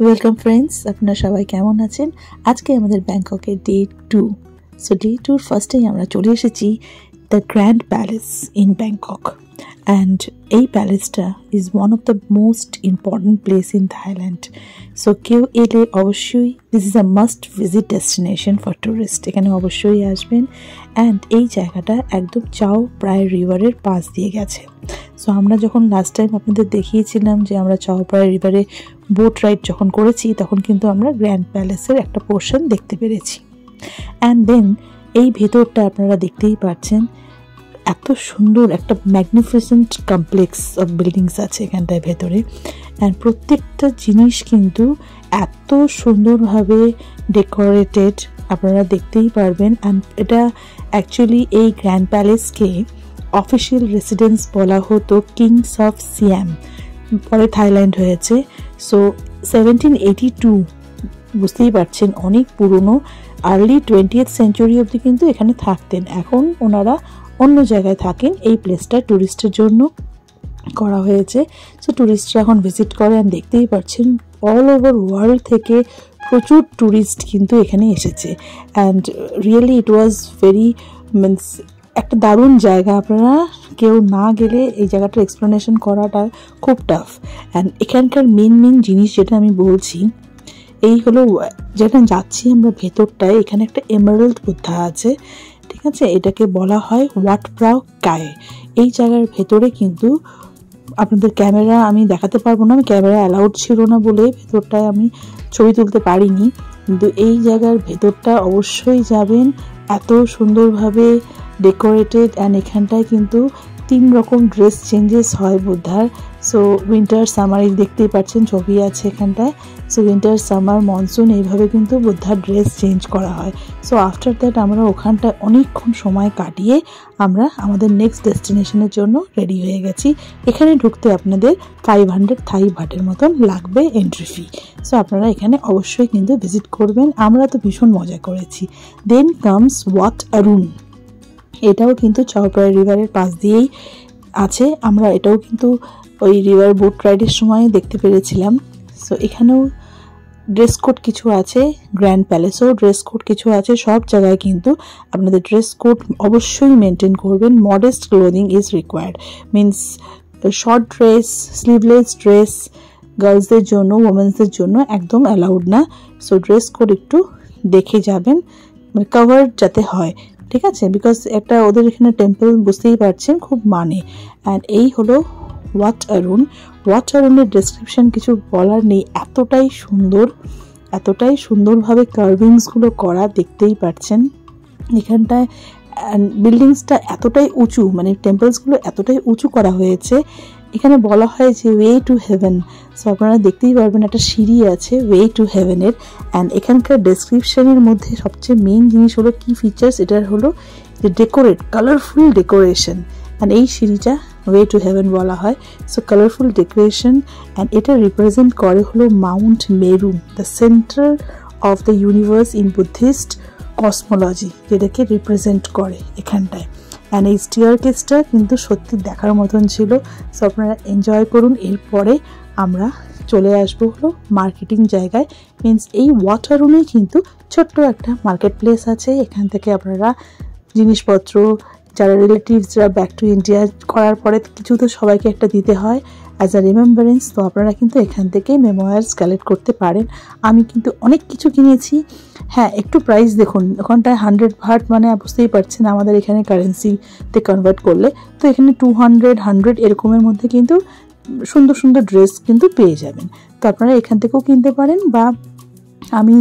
Welcome friends, আপনারা সবাই কেমন আছেন? আজকে আমাদের ব্যাংককের ডে 2। সো ডে 2 ফার্স্টেই আমরা চলে এসেছি the grand palace in Bangkok. And এই প্যালেসটা is one of the most important place in Thailand. So কেউ এলে অবশ্যই this is a must visit destination for tourist. এখানে অবশ্যই আসবেন। অ্যান্ড এই জায়গাটা একদম চাও প্রায় রিভারের পাশ দিয়ে গেছে। সো আমরা যখন লাস্ট টাইম আপনাদের দেখিয়েছিলাম যে আমরা চাও প্রায় রিভারে বোট রাইড যখন করেছি, তখন কিন্তু আমরা গ্র্যান্ড প্যালেসের একটা পোর্শন দেখতে পেরেছি। অ্যান্ড দেন এই ভেতরটা আপনারা দেখতেই পাচ্ছেন, এত সুন্দর একটা ম্যাগনিফিসেন্ট কমপ্লেক্স অফ বিল্ডিংস আছে এখানটায় ভেতরে। অ্যান্ড প্রত্যেকটা জিনিস কিন্তু এত সুন্দরভাবে ডেকোরেটেড, আপনারা দেখতেই পারবেন। অ্যান্ড এটা অ্যাকচুয়ালি এই গ্র্যান্ড প্যালেসকে অফিসিয়াল রেসিডেন্স বলা হতো কিংস অফ সিয়াম, পরে থাইল্যান্ড হয়েছে। সো 1782 বুঝতেই পারছেন অনেক পুরনো। আর্লি 20th সেঞ্চুরি অবধি কিন্তু এখানে থাকতেন। এখন ওনারা অন্য জায়গায় থাকেন। এই প্লেসটা ট্যুরিস্টের জন্য করা হয়েছে। সো ট্যুরিস্টরা এখন ভিজিট করে। আর দেখতেই পাচ্ছেন অল ওভার ওয়ার্ল্ড থেকে প্রচুর ট্যুরিস্ট কিন্তু এখানে এসেছে। And really it was very means একটা দারুণ জায়গা। আপনারা কেউ না গেলে এই জায়গাটার এক্সপ্লেনেশন করাটা খুব টাফ। অ্যান্ড এখানকার মেন জিনিস যেটা আমি বলছি, এই হলো যেখানে যাচ্ছি আমরা ভেতরটায়, এখানে একটা এমারাল্ড বুদ্ধা আছে, ঠিক আছে? এটাকে বলা হয় ওয়াট প্রাও কায়ে। এই জায়গার ভেতরে কিন্তু আপনাদের ক্যামেরা আমি দেখাতে পারবো না, আমি ক্যামেরা অ্যালাউড ছিল না বলে ভেতরটায় আমি ছবি তুলতে পারিনি। কিন্তু এই জায়গার ভেতরটা অবশ্যই যাবেন, এত সুন্দরভাবে ডেকোরেটেড। অ্যান্ড এখানটায় কিন্তু 3 রকম ড্রেস চেঞ্জেস হয় বুদ্ধার। সো উইন্টার সামার দেখতেই পাচ্ছেন ছবি আছে এখানটায়। সো উইন্টার সামার মনসুন এইভাবে কিন্তু বুদ্ধার ড্রেস চেঞ্জ করা হয়। সো আফটার দ্যাট আমরা ওখানটায় অনেকক্ষণ সময় কাটিয়ে আমরা আমাদের নেক্সট ডেস্টিনেশনের জন্য রেডি হয়ে গেছি। এখানে ঢুকতে আপনাদের 500 থাই বাটের মতন লাগবে এন্ট্রি ফি। সো আপনারা এখানে অবশ্যই কিন্তু ভিজিট করবেন। আমরা তো ভীষণ মজা করেছি। দেন কামস ওয়াট অরুণ। এটাও কিন্তু চাওপ্রায় রিভারের পাশ দিয়েই আছে। আমরা এটাও কিন্তু ওই রিভার বোট রাইডের সময় দেখতে পেরেছিলাম। সো এখানেও ড্রেস কোড কিছু আছে, গ্র্যান্ড প্যালেসেও ড্রেস কোড কিছু আছে। সব জায়গায় কিন্তু আপনাদের ড্রেস কোড অবশ্যই মেনটেন করবেন। Modest clothing is required, means short dress, sleeveless dress গার্লসদের জন্য, ওমেন্সদের জন্য একদম অ্যালাউড না। সো ড্রেস কোড একটু দেখে যাবেন, মানে কভার যাতে হয়, ঠিক আছে? বিকজ একটা ওদের এখানে টেম্পল বুঝতেই পারছেন খুব মানে। অ্যান্ড এই হলো ওয়াট অরুণ। ওয়াট অরুণের ডেসক্রিপশন কিছু বলার নেই, এতটাই সুন্দর, এতটাই সুন্দরভাবে কার্ভিংসগুলো করা, দেখতেই পাচ্ছেন এখানটায়। বিল্ডিংসটা এতটাই উঁচু, মানে টেম্পলসগুলো এতটাই উঁচু করা হয়েছে। এখানে বলা হয় যে ওয়ে টু হেভেন। সো আপনারা দেখতেই পারবেন একটা সিঁড়ি আছে ওয়ে টু হেভেনের। অ্যান্ড এখানকার ডেসক্রিপশনের মধ্যে সবচেয়ে মেন জিনিস হলো কি ফিচার্স, এটার হলো যে ডেকোরেট, কালারফুল ডেকোরেশন। অ্যান্ড এই সিঁড়িটা ওয়ে টু হেভেন বলা হয়। So colourful decoration. অ্যান্ড এটা রিপ্রেজেন্ট করে হলো মাউন্ট মেরু, the centre of the universe in Buddhist cosmology, যেটাকে রিপ্রেজেন্ট করে এখানটায়। অ্যান্ড এই স্টিয়ারকেসটা কিন্তু সত্যি দেখার মতন ছিল। সো আপনারা এনজয় করুন। এরপরে আমরা চলে আসবো হলো মার্কেটিং জায়গায়, মিনস এই ওয়াটার রুমে কিন্তু ছোট্ট একটা মার্কেট প্লেস আছে। এখান থেকে আপনারা জিনিসপত্র, যারা রিলেটিভসরা ব্যাক টু ইন্ডিয়া করার পরে কিছু তো সবাইকে একটা দিতে হয় অ্যাজ আ রিমেম্বারেন্স। তো আপনারা কিন্তু এখান থেকে মেমোয়ার্স কালেক্ট করতে পারেন। আমি কিন্তু অনেক কিছু কিনেছি। হ্যাঁ, একটু প্রাইস দেখুন, ওখানটায় 100 ভাট, মানে বুঝতেই পারছেন আমাদের এখানে কারেন্সিতে কনভার্ট করলে তো এখানে 200, 100 এরকমের মধ্যে কিন্তু সুন্দর সুন্দর ড্রেস কিন্তু পেয়ে যাবেন। তো আপনারা এখান থেকেও কিনতে পারেন, বা আমি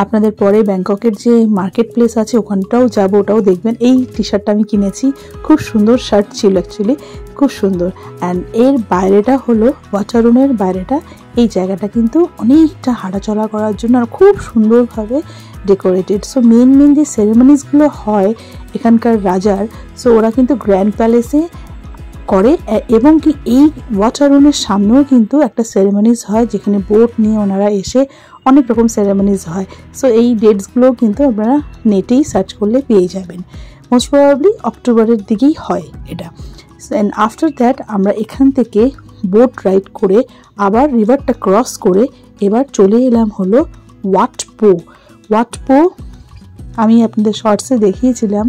আপনাদের পরে ব্যাংককের যে মার্কেট প্লেস আছে ওখানটাও যাবো, ওটাও দেখবেন। এই টি শার্টটা আমি কিনেছি, খুব সুন্দর শার্ট ছিল অ্যাকচুয়ালি, খুব সুন্দর। অ্যান্ড এর বাইরেটা হলো ওয়াটার রুমের বাইরেটা, এই জায়গাটা কিন্তু অনেকটা হাঁটাচলা করার জন্য আর খুব সুন্দরভাবে ডেকোরেটেড। সো মেন যে সেরেমনিসগুলো হয় এখানকার রাজার, সো ওরা কিন্তু গ্র্যান্ড প্যালেসে করে। এবং কি এই ওয়াটার রুমের সামনেও কিন্তু একটা সেরেমনিস হয়, যেখানে বোট নিয়ে ওনারা এসে অনেক রকম সেরেমনিস হয়। সো এই ডেটসগুলো কিন্তু আপনারা নেটেই সার্চ করলে পেয়ে যাবেন। মোস্ট প্রবাবলি অক্টোবরের দিকেই হয় এটা। অ্যান্ড আফটার দ্যাট আমরা এখান থেকে বোট রাইড করে আবার রিভারটা ক্রস করে এবার চলে এলাম হলো ওয়াট পো। আমি আপনাদের শর্টসে দেখিয়েছিলাম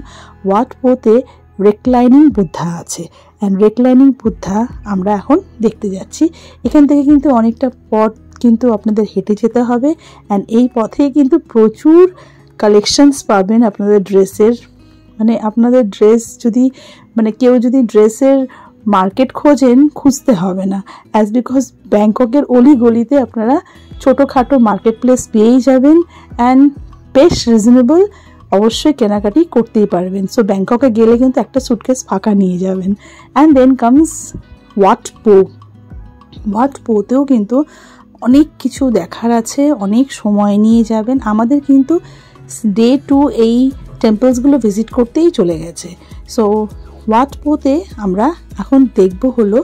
ওয়াট পোতে রেকলাইনিং বুদ্ধা আছে, অ্যান্ড রেকলাইনিং বুদ্ধা আমরা এখন দেখতে যাচ্ছি। এখান থেকে কিন্তু অনেকটা পথ কিন্তু আপনাদের হেঁটে যেতে হবে, অ্যান্ড এই পথে কিন্তু প্রচুর কালেকশনস পাবেন আপনাদের ড্রেসের। মানে আপনাদের ড্রেস যদি কেউ যদি ড্রেসের মার্কেট খুঁজতে হবে না, অ্যাজ বিকজ ব্যাংককের অলি গলিতে আপনারা ছোটোখাটো মার্কেট প্লেস পেয়েই যাবেন, অ্যান্ড বেশ রিজনেবল, অবশ্যই কেনাকাটি করতেই পারবেন। সো ব্যাংককে গেলে কিন্তু একটা সুটকেস ফাঁকা নিয়ে যাবেন। অ্যান্ড দেন কামস ওয়াট পোতেও কিন্তু অনেক কিছু দেখার আছে, অনেক সময় নিয়ে যাবেন। আমাদের কিন্তু ডে 2 এই টেম্পলসগুলো ভিজিট করতেই চলে গেছে। সো ওয়াট পোতে আমরা এখন দেখব হলো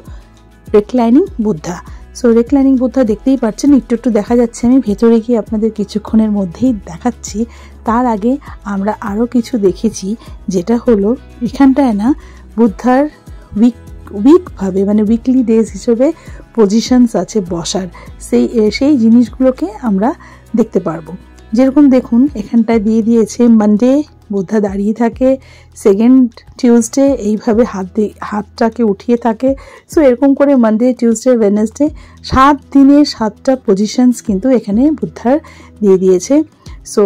রেকলাইনিং বুদ্ধা। সো রেকলাইনিং বুদ্ধা দেখতেই পাচ্ছেন, একটু দেখা যাচ্ছে। আমি ভেতরে গিয়ে আপনাদের কিছুক্ষণের মধ্যেই দেখাচ্ছি। তার আগে আমরা আরও কিছু দেখেছি, যেটা হলো এখানটায় না বুদ্ধার উইকভাবে উইকলি ডেজ হিসেবে পজিশনস আছে বসার, সেই জিনিসগুলোকে আমরা দেখতে পারবো। যেরকম দেখুন এখানটায় দিয়ে দিয়েছে মানডে বুদ্ধা দাঁড়িয়ে থাকে, সেকেন্ড টিউসডে এইভাবে হাতটাকে উঠিয়ে থাকে। সো এরকম করে মানডে, টিউসডে, ওয়েডনেসডে 7 দিনের 7টা পজিশনস কিন্তু এখানে বুদ্ধার দিয়ে দিয়েছে। সো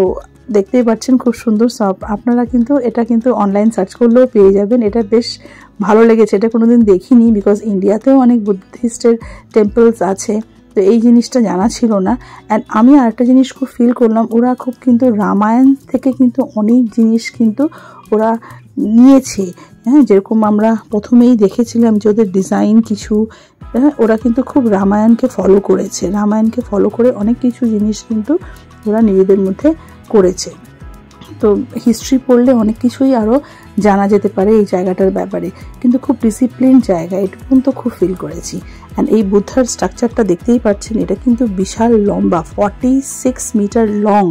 দেখতেই পাচ্ছেন খুব সুন্দর সব। আপনারা কিন্তু এটা কিন্তু অনলাইন সার্চ করলেও পেয়ে যাবেন। এটা বেশ ভালো লেগেছে, এটা কোনোদিন দেখিনি, বিকজ ইন্ডিয়াতেও অনেক বুদ্ধিস্টের টেম্পলস আছে, তো এই জিনিসটা জানা ছিল না। অ্যান্ড আমি আরেকটা জিনিস খুব ফিল করলাম, ওরা খুব কিন্তু রামায়ণ থেকে কিন্তু অনেক জিনিস কিন্তু ওরা নিয়েছে। হ্যাঁ, যেরকম আমরা প্রথমেই দেখেছিলাম যে ওদের ডিজাইন কিছু, ওরা কিন্তু খুব রামায়ণকে ফলো করেছে। রামায়ণকে ফলো করে অনেক কিছু জিনিস কিন্তু ওরা নিজেদের মধ্যে করেছে। তো হিস্ট্রি পড়লে অনেক কিছুই আরও জানা যেতে পারে এই জায়গাটার ব্যাপারে। কিন্তু খুব ডিসিপ্লিন জায়গা, এটুকুন তো খুব ফিল করেছি। অ্যান্ড এই বুদ্ধার স্ট্রাকচারটা দেখতেই পাচ্ছেন, এটা কিন্তু বিশাল লম্বা, 46 মিটার লং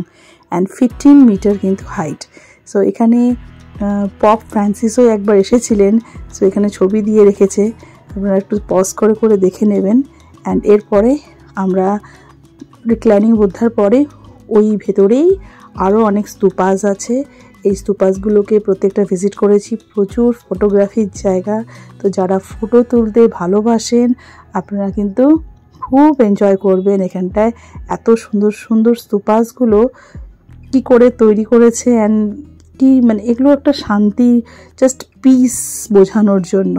অ্যান্ড 15 মিটার কিন্তু হাইট। সো এখানে পপ ফ্রান্সিসও একবার এসেছিলেন। সো এখানে ছবি দিয়ে রেখেছে, আপনারা একটু পজ করে দেখে নেবেন। অ্যান্ড এরপরে আমরা রিক্লাইনিং বুদ্ধার পরে ওই ভেতরেই আরও অনেক স্তূপাস আছে। এই স্তূপাসগুলোকে প্রত্যেকটা ভিজিট করেছি, প্রচুর ফটোগ্রাফির জায়গা। তো যারা ফটো তুলতে ভালোবাসেন আপনারা কিন্তু খুব এনজয় করবেন এখানটায়। এত সুন্দর সুন্দর স্তূপাসগুলো কি করে তৈরি করেছে, অ্যান্ড কি এগুলো একটা শান্তি, জাস্ট পিস বোঝানোর জন্য।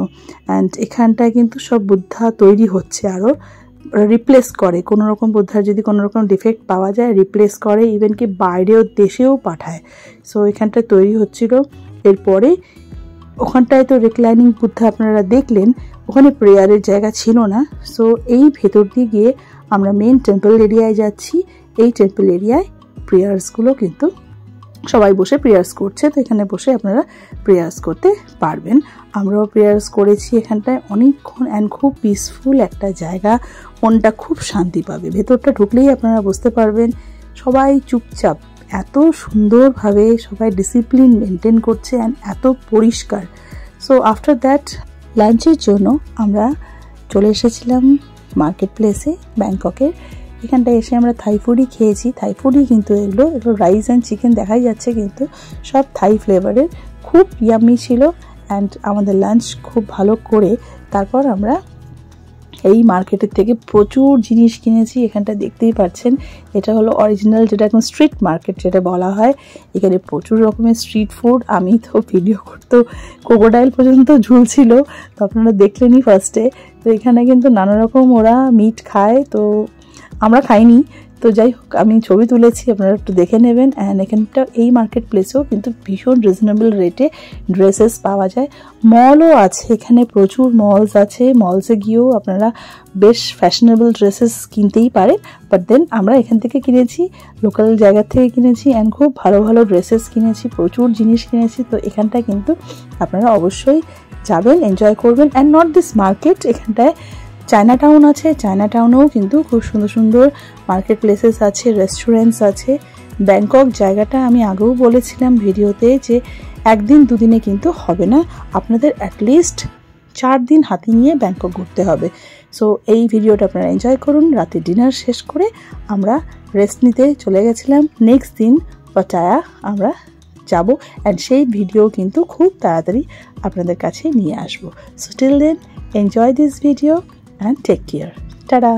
অ্যান্ড এখানটায় কিন্তু সব বুদ্ধা তৈরি হচ্ছে, আরও রিপ্লেস করে। কোনো রকম বুদ্ধার যদি কোনো রকম ডিফেক্ট পাওয়া যায় রিপ্লেস করে, ইভেন কি বাইরেও দেশেও পাঠায়। সো এখানটায় তৈরি হচ্ছিল। এরপরে ওখানটায় তো রিক্লাইনিং বুদ্ধা আপনারা দেখলেন, ওখানে প্রেয়ারের জায়গা ছিল না। সো এই ভেতর দিয়ে গিয়ে আমরা মেন টেম্পল এরিয়ায় যাচ্ছি। এই টেম্পল এরিয়ায় প্রেয়ার্সগুলো কিন্তু সবাই বসে প্রেয়ার্স করছে, তো এখানে বসে আপনারা প্রেয়ার্স করতে পারবেন। আমরাও প্রেয়ার্স করেছি এখানটায় অনেকক্ষণ, অ্যান্ড খুব পিসফুল একটা জায়গা, মনটা খুব শান্তি পাবে। ভেতরটা ঢুকলেই আপনারা বুঝতে পারবেন সবাই চুপচাপ, এত সুন্দরভাবে সবাই ডিসিপ্লিন মেনটেন করছে, অ্যান্ড এত পরিষ্কার। সো আফটার দ্যাট লাঞ্চের জন্য আমরা চলে এসেছিলাম মার্কেট প্লেসে ব্যাংককের। এখানটায় এসে আমরা থাই ফুডই খেয়েছি। থাই ফুডই কিন্তু এগুলো রাইস অ্যান্ড চিকেন দেখাই যাচ্ছে, কিন্তু সব থাই ফ্লেভারের, খুব ইয়াম্মি ছিল। অ্যান্ড আমাদের লাঞ্চ খুব ভালো করে তারপর আমরা এই মার্কেটের থেকে প্রচুর জিনিস কিনেছি। এখানটা দেখতেই পাচ্ছেন, এটা হলো অরিজিনাল, যেটা একদম স্ট্রিট মার্কেট যেটা বলা হয়। এখানে প্রচুর রকমের স্ট্রিট ফুড, আমি তো ভিডিও করতে ক্রোকোডাইল পর্যন্ত ঝুলছিল, তো আপনারা দেখলেনই ফার্স্টে। তো এখানে কিন্তু নানা রকম ওরা মিট খায়, তো আমরা খাইনি। তো যাই হোক, আমি ছবি তুলেছি, আপনারা একটু দেখে নেবেন। অ্যান্ড এখানটা এই মার্কেট প্লেসেও কিন্তু ভীষণ রিজনেবল রেটে ড্রেসেস পাওয়া যায়। মলও আছে এখানে, প্রচুর মলস আছে। মলসে গিয়েও আপনারা বেশ ফ্যাশনেবল ড্রেসেস কিনতেই পারেন। বাট দেন আমরা এখান থেকে কিনেছি, লোকাল জায়গা থেকে কিনেছি, অ্যান্ড খুব ভালো ভালো ড্রেসেস কিনেছি, প্রচুর জিনিস কিনেছি। তো এখানটায় কিন্তু আপনারা অবশ্যই যাবেন, এনজয় করবেন। অ্যান্ড নট দিস মার্কেট, এখানটায় চায়না টাউন আছে। চায়না টাউনেও কিন্তু খুব সুন্দর সুন্দর মার্কেট প্লেসেস আছে, রেস্টুরেন্টস আছে। ব্যাংকক জায়গাটা আমি আগেও বলেছিলাম ভিডিওতে যে 1 দিন 2 দিনে কিন্তু হবে না, আপনাদের অ্যাটলিস্ট 4 দিন হাতে নিয়ে ব্যাংকক ঘুরতে হবে। সো এই ভিডিওটা আপনারা এনজয় করুন। রাতে ডিনার শেষ করে আমরা রেস্ট নিতে চলে গেছিলাম। নেক্সট দিন পাটায়া আমরা যাব, অ্যান্ড সেই ভিডিও কিন্তু খুব তাড়াতাড়ি আপনাদের কাছে নিয়ে আসবো। So till then enjoy this video and take care. Tata.